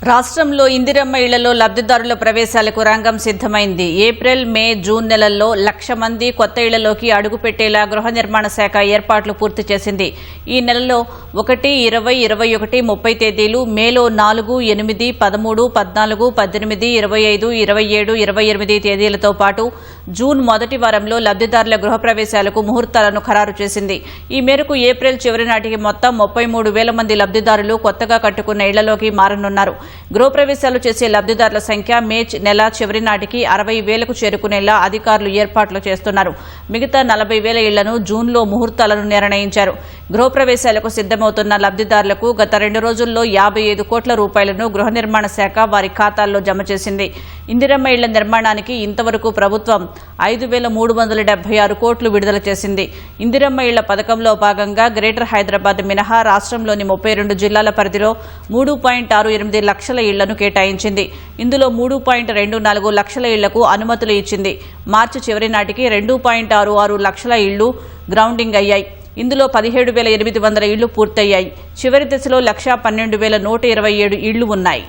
రాష్ట్రంలో ఇందిరమ్మ ఇళ్లలో లబ్ధిదారుల ప్రవేశాలకు రంగం సిద్ధమైంది. ఏప్రిల్, మే, జూన్ నెలల్లో 1,00,000 మంది కొత్త ఇళ్లలోకి అడుగుపెట్టేలా గృహ నిర్మాణ శాఖ ఏర్పాట్లు పూర్తి చేసింది. ఈ నెలలో 1, 20, 21, 30 తేదీలు, మేలో 4, 8, 13, 14, 18, 25, 27, 28 తేదీలతో పాటు జూన్ మొదటి వారంలో లబ్ధిదారుల గృహప్రవేశాలకు ముహూర్తాలను ఖరారు చేసింది. ఈ మేరకు ఏప్రిల్ చివరి నాటికి మొత్తం 33,000 మంది లబ్ధిదారులు కొత్తగా కట్టుకున్న ఇళ్లలోకి మారనున్నారు. గృహప్రవేశాలు చేసే లబ్ధిదారుల సంఖ్య మే నెల చివరి నాటికి 60,000కు చేరుకునేలా అధికారులు ఏర్పాట్లు చేస్తున్నారు. మిగతా 40,000 ఇళ్లను జూన్లో ముహూర్తాలను నిర్ణయించారు. గృహప్రవేశాలకు సిద్దమవుతున్న లబ్ధిదారులకు గత 2 రోజుల్లో 55 కోట్ల రూపాయలను గృహ నిర్మాణ శాఖ వారి ఖాతాల్లో జమ చేసింది. ఇందిరమ్మ ఇళ్ల నిర్మాణానికి ఇంతవరకు ప్రభుత్వం 5,376 కోట్లు విడుదల చేసింది. ఇందిరమ్మ ఇళ్ల పథకంలో భాగంగా గ్రేటర్ హైదరాబాద్ మినహా రాష్ట్రంలోని 32 జిల్లాల పరిధిలో 3.68 లక్షల ఇళ్లను కేటాయించింది. ఇందులో 3.24 లక్షల ఇళ్లకు అనుమతులు ఇచ్చింది. మార్చి చివరి నాటికి 2.66 లక్షల ఇళ్లు గ్రౌండింగ్ అయ్యాయి. ఇందులో 17,800 ఇళ్లు పూర్తయ్యాయి. చివరి దశలో 1,12,127 ఇళ్లు ఉన్నాయి.